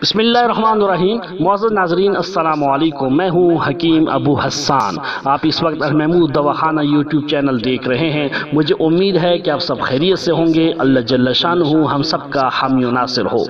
بسم اللہ الرحمن الرحیم۔ معزز ناظرین السلام علیکم، میں ہوں حکیم ابو حسان۔ آپ اس وقت المحمود دواخانہ یوٹیوب چینل دیکھ رہے ہیں۔ مجھے امید ہے کہ آپ سب خیریت سے ہوں گے۔ اللہ جل شانہ ہم سب کا حامی و ناصر ہو۔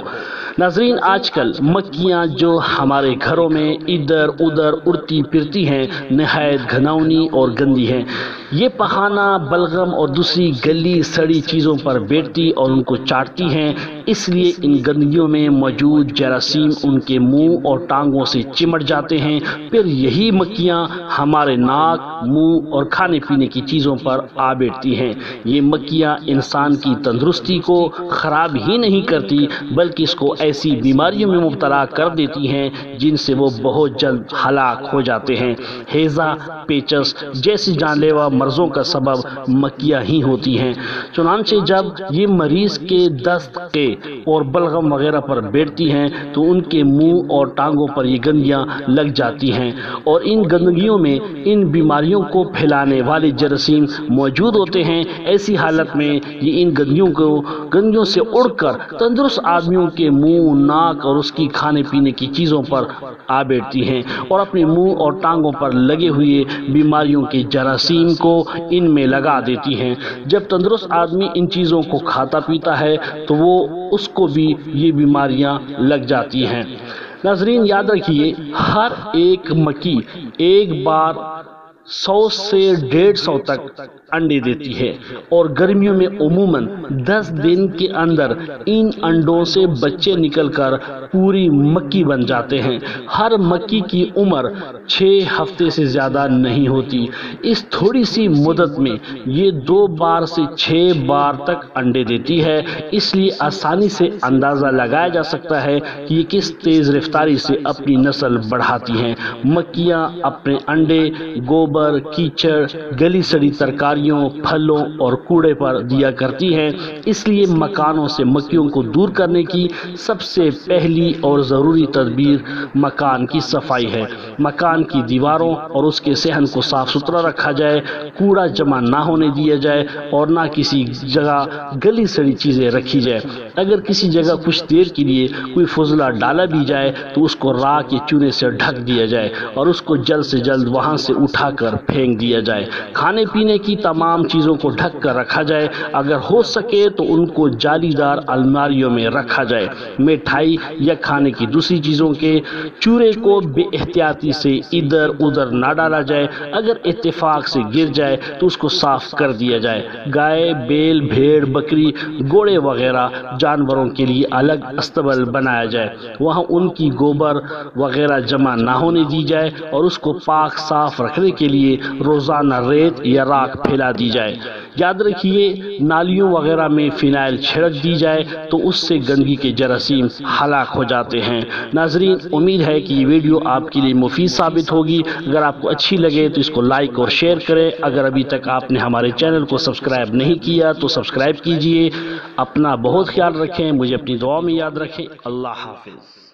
ناظرین، آج کل مکھیاں جو ہمارے گھروں میں ادھر ادھر اڑتی پھرتی ہیں، نہایت گھناؤنی اور گندی ہیں۔ یہ پخانہ، بلغم اور دوسری گلی سڑی چیزوں پر بیٹھتی اور ان کو چاٹتی ہیں۔ اس لیے ان گندگیوں میں موجود جراثیم ان کے منہ اور ٹانگوں سے چمٹ جاتے ہیں۔ پھر یہی مکھیاں ہمارے ناک، منہ اور کھانے پینے کی چیزوں پر آ بیٹھتی ہیں۔ یہ مکھیاں انسان کی تندرستی کو خراب ہی نہیں کرتی بلکہ اس کو ایسی بیماریوں میں مبتلا کر دیتی ہیں جن سے وہ بہت جلد ہلاک ہو جاتے ہیں۔ ہیضہ، پیچس جیسی جان لیوا مرضوں کا سبب مکھیاں ہی ہوتی ہیں۔ چنانچہ جب یہ مریض کے دست کے اور بلغم وغیرہ پر بیٹھتی ہیں تو ان کے منہ اور ٹانگوں پر یہ گندگیاں لگ جاتی ہیں، اور ان گندگیوں میں ان بیماریوں کو پھیلانے والے جراثیم موجود ہوتے ہیں۔ ایسی حالت میں یہ ان گندگیوں سے اڑ کر تندرست آدمیوں کے منہ، ناک اور اس کی کھانے پینے کی چیزوں پر آ بیٹھتی ہیں اور اپنے منہ اور ٹانگوں پر لگے ہوئے بیماریوں کے جراثیم کو ان میں لگا دیتی ہیں۔ جب تندرست آدمی ان چیزوں کو کھاتا پیتا ہے تو اس کو بھی یہ بیماریاں لگ جاتی ہیں۔ ناظرین، یاد رکھیے، ہر ایک مکھی ایک بار 100 سے 150 تک انڈے دیتی ہے، اور گرمیوں میں عموماً 10 دن کے اندر ان انڈوں سے بچے نکل کر پوری مکھی بن جاتے ہیں۔ ہر مکھی کی عمر 6 ہفتے سے زیادہ نہیں ہوتی۔ اس تھوڑی سی مدت میں یہ 2 بار سے 6 بار تک انڈے دیتی ہے۔ اس لیے آسانی سے اندازہ لگایا جا سکتا ہے کہ یہ کس تیز رفتاری سے اپنی نسل بڑھاتی ہیں۔ مکھیاں اپنے انڈے گوبر، کیچڑ، گلی سڑی ترکاریوں، پھلوں اور کوڑے پر دیا کرتی ہیں۔ اس لیے مکانوں سے مکھیوں کو دور کرنے کی سب سے پہلی اور ضروری تدبیر مکان کی صفائی ہے۔ مکان کی دیواروں اور اس کے صحن کو صاف ستھرا رکھا جائے، کوڑا جمع نہ ہونے دیا جائے اور نہ کسی جگہ گلی سڑی چیزیں رکھی جائے۔ اگر کسی جگہ کچھ دیر کے لیے کوئی فضلہ ڈالا بھی جائے تو اس کو راکھ یا چونے سے ڈھک دیا جائے اور اس کو جلد سے جلد وہاں سے اٹھا کر پھینک دیا جائے۔ کھانے پینے کی تمام چیزوں کو ڈھک کر رکھا جائے، اگر ہو سکے تو ان کو جالی دار الماریوں میں رکھا جائے۔ مٹھائی یا کھانے کی دوسری چیزوں کے چورے کو بے احتیاطی سے ادھر ادھر نہ ڈالا جائے، اگر اتفاق سے گر جائے تو اس کو صاف کر دیا جائے۔ گائے، بیل، بھیڑ، بکری، گھوڑے وغیرہ جانوروں کے لیے الگ استبل بنایا جائے، وہاں ان کی گوبر وغیرہ جمع نہ ہونے دی جائے اور اس کو پاک صاف رکھنے کے لیے روزانہ ریت یا راکھ پھیلا دی جائے۔ یاد رکھیے، نالیوں وغیرہ میں فنائل چھڑک دی جائے تو اس سے گندگی کے جراثیم ہلاک ہو جاتے ہیں۔ ناظرین، امید ہے کہ یہ ویڈیو آپ کے لیے مفید ثابت ہوگی۔ اگر آپ کو اچھی لگے تو اس کو لائک اور شیئر کریں۔ اگر ابھی تک آپ نے ہمارے چینل کو سبسکرائب نہیں کیا تو سبسکرائب کیجئے۔ اپنا بہت خیال رکھیں، مجھے اپنی دعا میں یاد رکھیں۔ اللہ حافظ۔